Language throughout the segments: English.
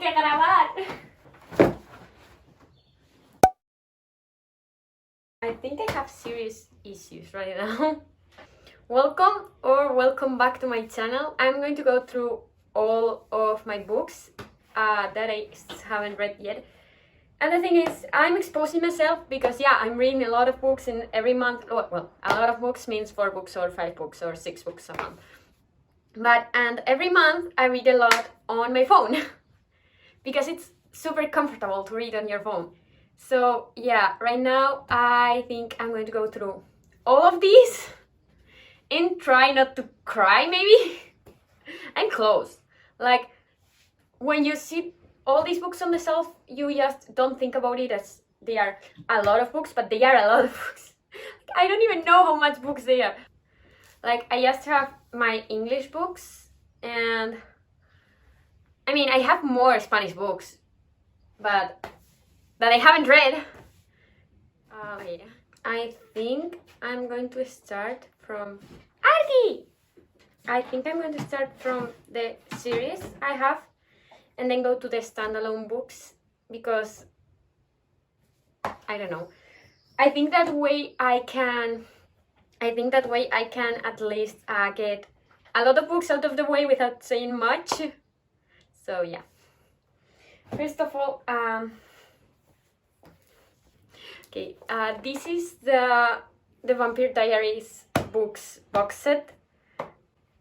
que grabar. I think I have serious issues right now. Welcome back to my channel. I'm going to go through all of my books that I haven't read yet. And the thing is, I'm exposing myself because I'm reading a lot of books in every month. Well, a lot of books means 4 books or 5 books or 6 books a month. And every month I read a lot on my phone because it's super comfortable to read on your phone. So right now I think I'm going to go through all of these and try not to cry maybe and close. Like when you see all these books on the shelf, you just don't think about it as they are a lot of books, but they are a lot of books. I don't even know how much books they are. Like I just have my English books, and I mean I have more Spanish books, but that I haven't read. I think I'm going to start from Artie! I think I'm going to start from the series I have and then go to the standalone books because I don't know. I think that way I can at least get a lot of books out of the way without saying much. So yeah. First of all, this is the Vampire Diaries books box set,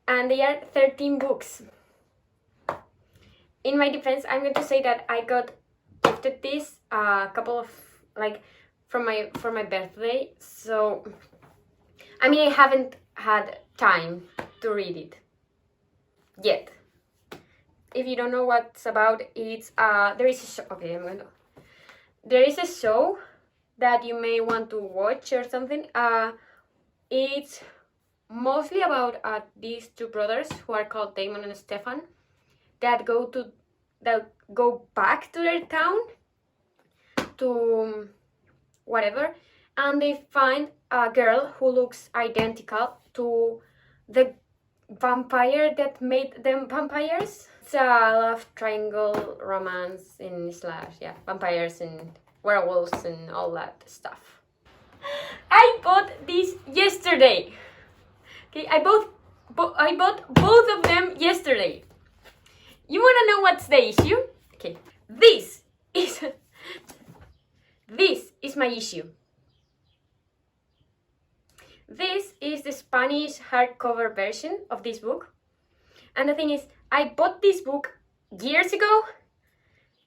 and they are 13 books. In my defense, I'm going to say that I got gifted this a couple of for my birthday. So I mean I haven't had time to read it yet. If you don't know what's about, it's there is a show. There is a show that you may want to watch or something. It's mostly about these two brothers who are called Damon and Stefan that go back to their town to whatever, and they find a girl who looks identical to the vampire that made them vampires. It's a love triangle romance in slash vampires and werewolves and all that stuff. I bought this yesterday. Okay, I bought both of them yesterday. You wanna know what's the issue? Okay, this is my issue. This is the Spanish hardcover version of this book. And the thing is, I bought this book years ago,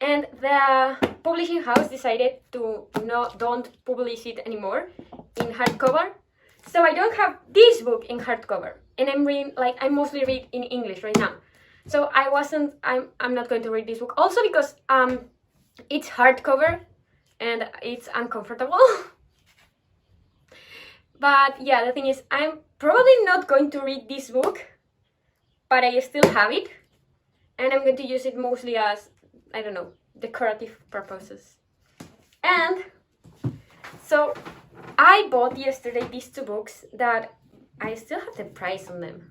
and the publishing house decided to don't publish it anymore in hardcover. So I don't have this book in hardcover, and I'm mostly read in English right now. So I'm not going to read this book. Also because it's hardcover and it's uncomfortable. But the thing is, I'm probably not going to read this book, but I still have it, and I'm going to use it mostly as, I don't know, decorative purposes. And so I bought yesterday these 2 books that I still have the price on them.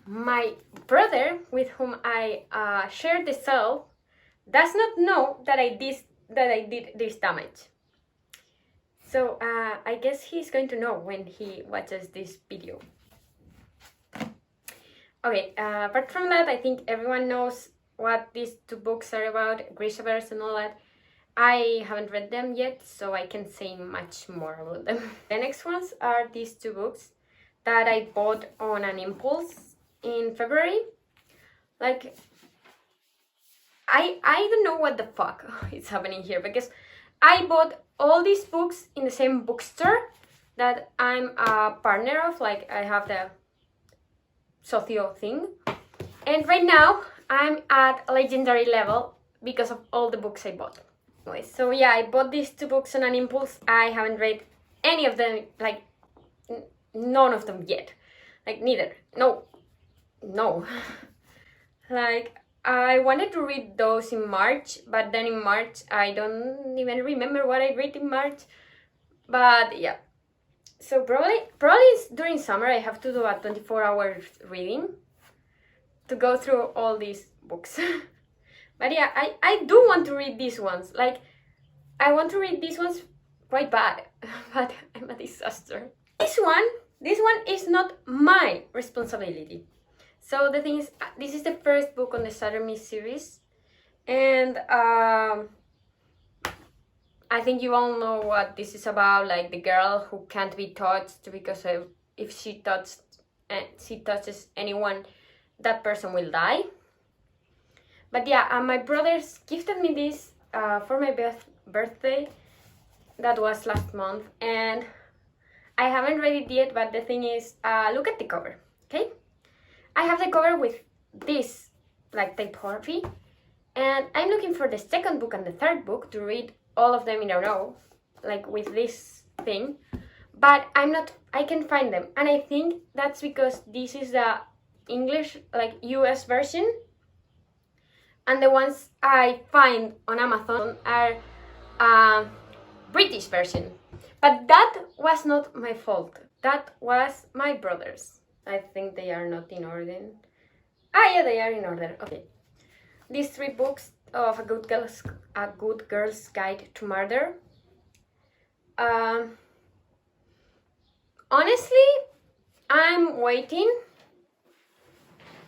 My brother, with whom I shared the cell, does not know that I did this damage. So I guess he's going to know when he watches this video. Okay, apart from that, I think everyone knows what these 2 books are about, Grishaverse and all that. I haven't read them yet, so I can't say much more about them. The next ones are these 2 books that I bought on an impulse in February. Like, I don't know what the fuck is happening here, because I bought all these books in the same bookstore that I'm a partner of. Like, I have the socio thing, and right now I'm at legendary level because of all the books I bought. Anyway, so I bought these 2 books on an impulse. I haven't read any of them, like none of them yet. Like neither. No. Like I wanted to read those in March, but then in March I don't even remember what I read in March. But so probably during summer I have to do a 24-hour reading. to go through all these books. But yeah, I do want to read these ones. Like, I want to read these ones quite bad, but I'm a disaster. This one is not my responsibility. So the thing is, this is the first book on the Shatter Me series, and I think you all know what this is about, like the girl who can't be touched because if she touches anyone, that person will die. But yeah, my brothers gifted me this for my birthday. That was last month, and I haven't read it yet, but the thing is, look at the cover, okay? I have the cover with this, like, typography, and I'm looking for the second book and the third book to read all of them in a row, like with this thing, but I can find them, and I think that's because this is the English, like, US version, and the ones I find on Amazon are British version. But that was not my fault. That was my brother's. I think they are not in order. Yeah, they are in order. Okay. These 3 books of A Good Girl's Guide to Murder. Honestly, I'm waiting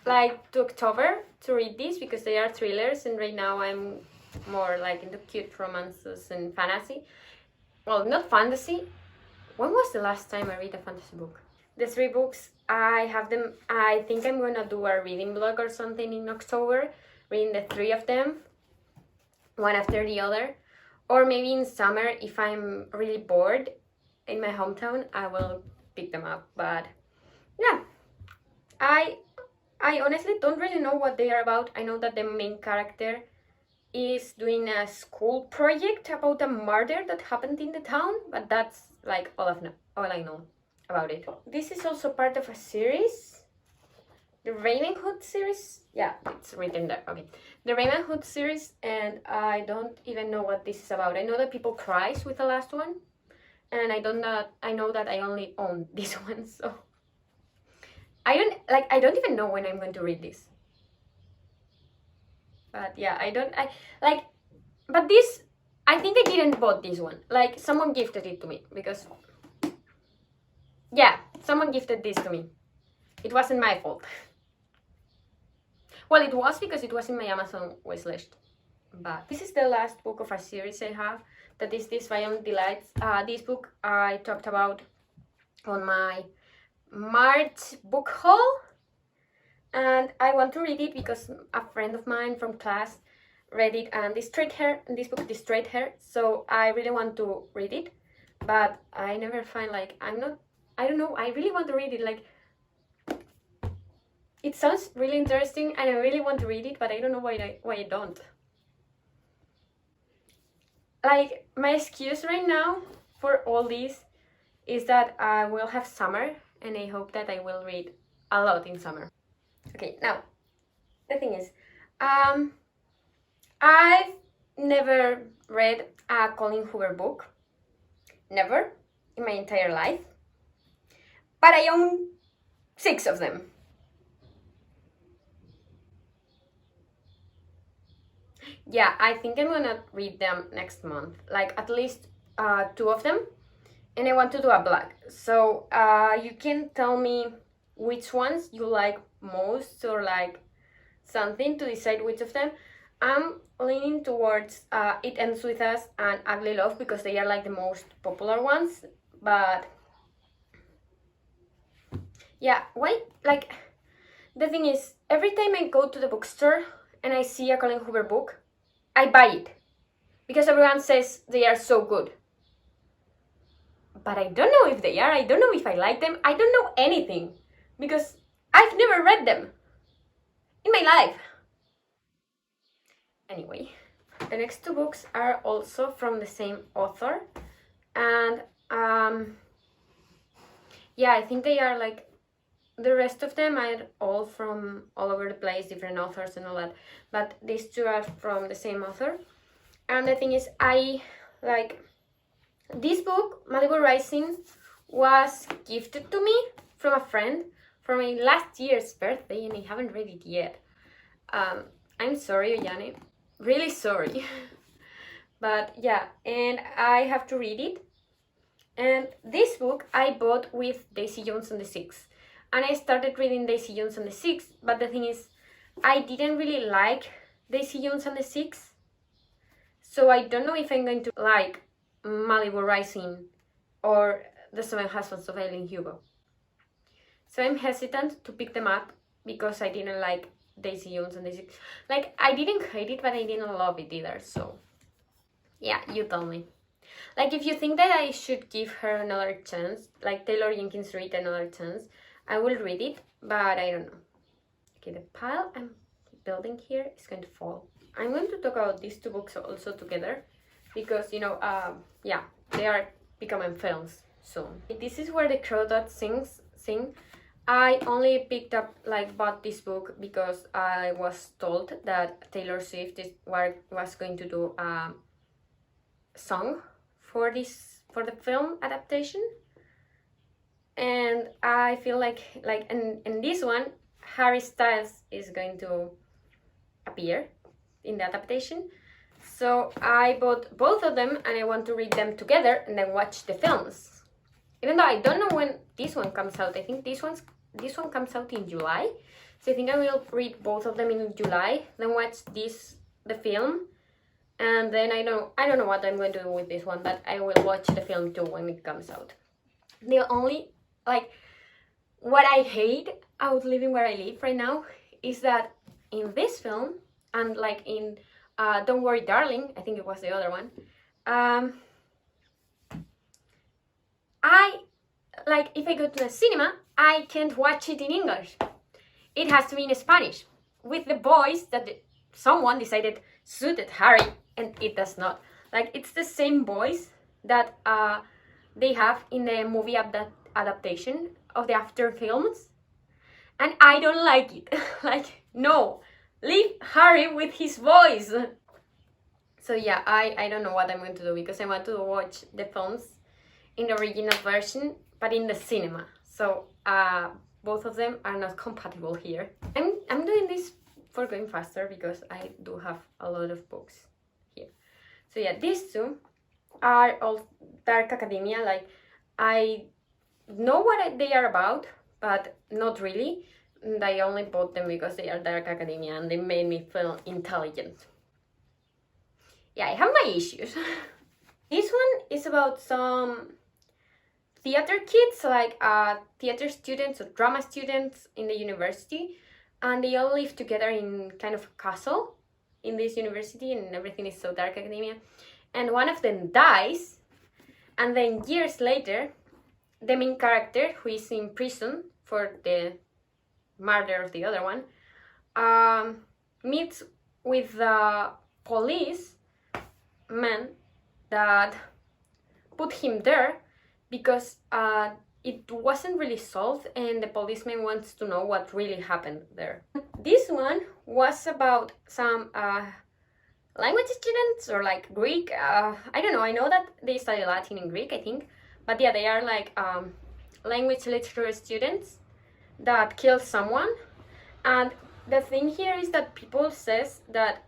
like to October to read these because they are thrillers, and right now I'm more like into cute romances and fantasy. Well, not fantasy. When was the last time I read a fantasy book? The 3 books, I have them. I think I'm gonna do a reading blog or something in October, reading the 3 of them, one after the other. Or maybe in summer, if I'm really bored in my hometown, I will pick them up. But yeah, I honestly don't really know what they are about. I know that the main character is doing a school project about a murder that happened in the town, but that's like all I know about it. This is also part of a series, the Raven Hood series. Yeah, it's written there. Okay, the Raven Hood series, and I don't even know what this is about. I know that people cries with the last one, and I know that I only own this one, so I don't even know when I'm going to read this. But yeah, but this, I think I didn't bought this one. Like, someone gifted it to me because, yeah, someone gifted this to me. It wasn't my fault. Well, it was because it was in my Amazon wishlist. But this is the last book of a series I have, that is this Violent Delights. This book I talked about on my March book haul. And I want to read it because a friend of mine from class read it, and this book destroyed her, so I really want to read it, but I never find, like, I don't know, I really want to read it, like, it sounds really interesting and I really want to read it, but I don't know why I don't. Like, my excuse right now for all this is that I will have summer, and I hope that I will read a lot in summer. Okay, now, the thing is, I've never read a Colleen Hoover book. Never in my entire life. But I own 6 of them. Yeah, I think I'm gonna read them next month. Like, at least 2 of them. And I want to do a blog. So you can tell me which ones you like most, or like something to decide which of them. I'm leaning towards It Ends With Us and Ugly Love because they are like the most popular ones. But yeah, like, the thing is, every time I go to the bookstore and I see a Colleen Hoover book, I buy it because everyone says they are so good. But I don't know if they are. I don't know if I like them. I don't know anything because I've never read them in my life. Anyway, the next 2 books are also from the same author, and yeah, I think they are like, the rest of them are all from all over the place, different authors and all that, but these 2 are from the same author. And the thing is, I like this book, Malibu Rising, was gifted to me from a friend for my last year's birthday and I haven't read it yet. I'm sorry, Oyane. Really sorry. But yeah, and I have to read it. And this book I bought with Daisy Jones and the Six. And I started reading Daisy Jones and the Six, but the thing is, I didn't really like Daisy Jones and the Six. So I don't know if I'm going to like Malibu Rising or The Seven Husbands of Colleen Hoover. So I'm hesitant to pick them up because I didn't like Daisy Jones and the Six. Like, I didn't hate it, but I didn't love it either, so yeah, you tell me. Like, if you think that I should give her another chance, like Taylor Jenkins Reid another chance, I will read it, but I don't know. Okay, the pile I'm building here is going to fall. I'm going to talk about these two books also together because, you know, yeah, they are becoming films soon. This is where the crawdads sing. I only picked up, like, bought this book because I was told that Taylor Swift was going to do a song for the film adaptation, and I feel like in this one Harry Styles is going to appear in the adaptation, so I bought both of them and I want to read them together and then watch the films, even though I don't know when this one comes out. I think this one comes out in July, so I think I will read both of them in July, then watch the film. And then I don't know what I'm going to do with this one, but I will watch the film too when it comes out. The only, like, what I hate out living where I live right now is that in this film, and like in Don't Worry Darling, I think it was the other one, if I go to the cinema, I can't watch it in English. It has to be in Spanish, with the voice that someone decided suited Harry, and it does not. Like, it's the same voice that they have in the movie adaptation of the After films, and I don't like it. Like, no, leave Harry with his voice. So yeah, I don't know what I'm going to do because I want to watch the films in the original version, but in the cinema. So both of them are not compatible here. I'm doing this for going faster because I do have a lot of books here. So yeah, these two are all dark academia. Like, I know what they are about, but not really. And I only bought them because they are dark academia and they made me feel intelligent. Yeah, I have my issues. This one is about some theater kids, like theater students or drama students in the university, and they all live together in kind of a castle in this university, and everything is so dark academia. And one of them dies, and then years later, the main character, who is in prison for the murder of the other one, meets with the police man that put him there because it wasn't really solved, and the policeman wants to know what really happened there. This one was about some language students, or like Greek. I don't know, I know that they study Latin and Greek, I think. But yeah, they are like language literature students that kill someone. And the thing here is that people says that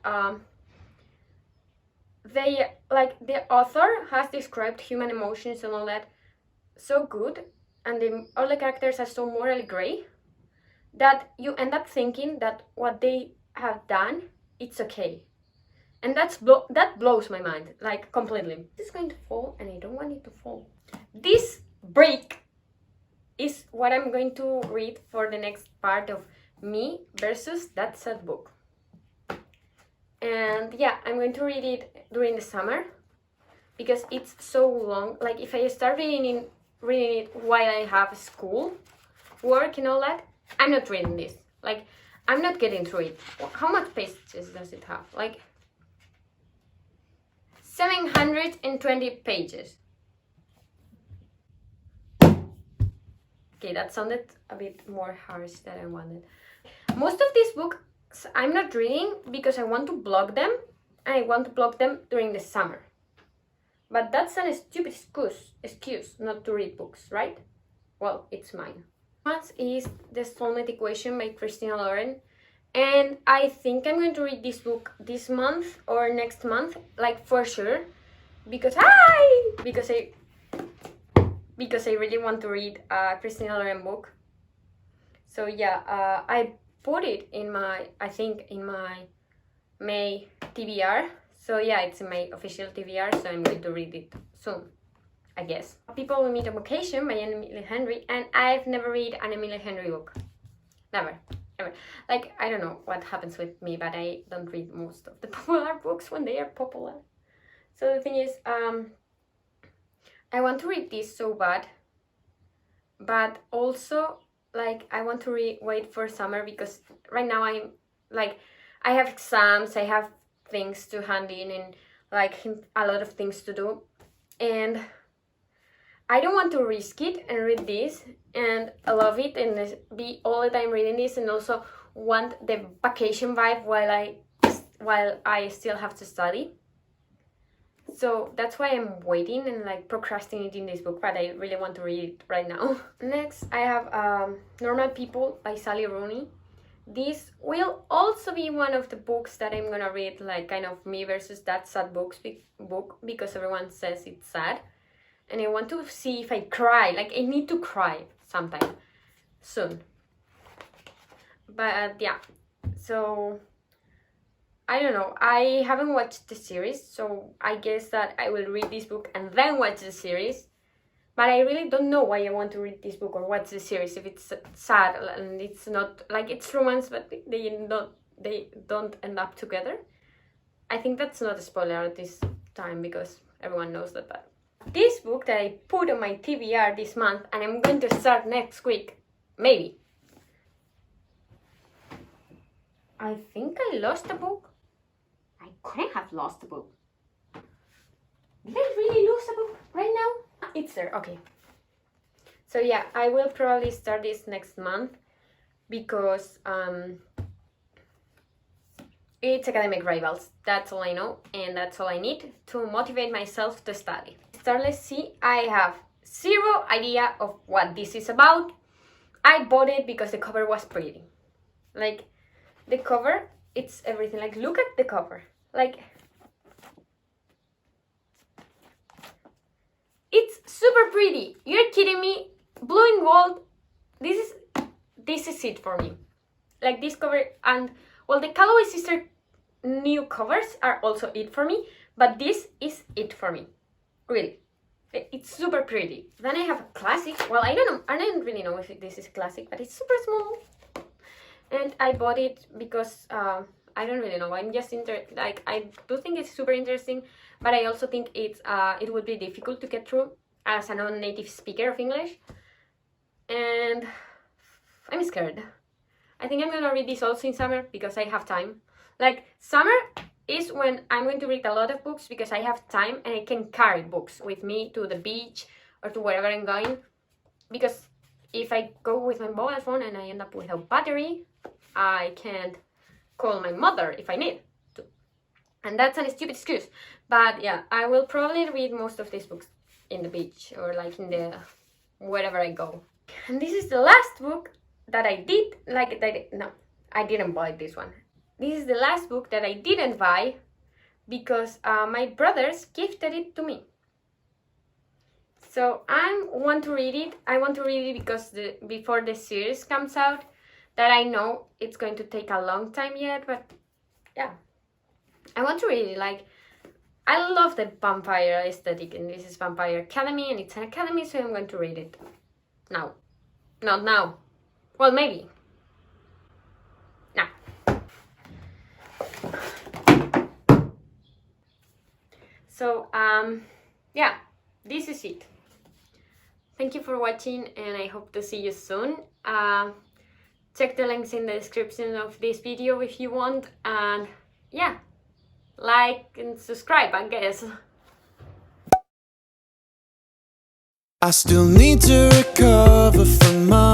the author has described human emotions and all that so good, and all the characters are so morally gray, that you end up thinking that what they have done, it's okay. And that blows my mind, like, completely. This is going to fall, and I don't want it to fall. This break is what I'm going to read for the next part of Me versus That Sad Book. And yeah, I'm going to read it during the summer because it's so long. Like, if I start reading it while I have school, work and all that, I'm not reading this. Like, I'm not getting through it. How much pages does it have? Like, 720 pages. Okay, that sounded a bit more harsh than I wanted. Most of these books I'm not reading because I want to blog them, and I want to blog them during the summer. But that's a stupid excuse not to read books, right? Well, it's mine. Once is The Soulmate Equation by Christina Lauren. And I think I'm going to read this book this month or next month, like for sure. Because I really want to read a Christina Lauren book. So yeah, I put it in my, I think in my May TBR. So yeah, it's in my official TBR, so I'm going to read it soon, I guess. People Will Meet on Vacation by Emily Henry, and I've never read an Emily Henry book. Never. Like, I don't know what happens with me, but I don't read most of the popular books when they are popular. So the thing is, I want to read this so bad, but also, like, I want to wait for summer, because right now I'm, like, I have exams, I have things to hand in, and, like, a lot of things to do, and I don't want to risk it and read this and love it and be all the time reading this, and also want the vacation vibe while I still have to study. So that's why I'm waiting and like procrastinating this book, but I really want to read it right now. Next, I have Normal People by Sally Rooney. This will also be one of the books that I'm gonna read, like kind of me versus that sad book, because everyone says it's sad. And I want to see if I cry. Like, I need to cry sometime soon. But yeah, so I don't know. I haven't watched the series, so I guess that I will read this book and then watch the series. But I really don't know why I want to read this book or watch the series if it's sad and it's not, like, it's romance, but they don't end up together. I think that's not a spoiler at this time because everyone knows that. But this book that I put on my TBR this month, and I'm going to start next week, maybe. I think I lost the book. I couldn't have lost the book. Did I really lose the book right now? It's there, okay. So yeah, I will probably start this next month because it's academic rivals. That's all I know, and that's all I need to motivate myself to study. Let's see, I have zero idea of what this is about. I bought it because the cover was pretty. Like, the cover, it's everything. Like, look at the cover. Like, it's super pretty. You're kidding me? Blue and gold. This is it for me. Like, this cover, and well, the Calloway Sister new covers are also it for me, but this is it for me. Really, it's super pretty. Then I have a classic. Well, I don't really know if this is classic, but it's super small. And I bought it because I don't really know. I'm just like, I do think it's super interesting, but I also think it would be difficult to get through as a non-native speaker of English. And I'm scared. I think I'm gonna read this also in summer because I have time. Like, summer is when I'm going to read a lot of books because I have time and I can carry books with me to the beach or to wherever I'm going. Because if I go with my mobile phone and I end up without battery, I can't call my mother if I need to. And that's a stupid excuse. But yeah, I will probably read most of these books in the beach or like in the wherever I go. And this is the last book that I did, no, I didn't buy this one. This is the last book that I didn't buy because my brothers gifted it to me. So I want to read it. I want to read it because before the series comes out, that I know it's going to take a long time yet, but yeah, I want to read it. Like, I love the vampire aesthetic, and this is Vampire Academy, and it's an academy, so I'm going to read it now. Not now. Well, maybe. Now. So, yeah, this is it. Thank you for watching, and I hope to see you soon. Check the links in the description of this video if you want, and yeah, like and subscribe, I guess. I still need to recover from my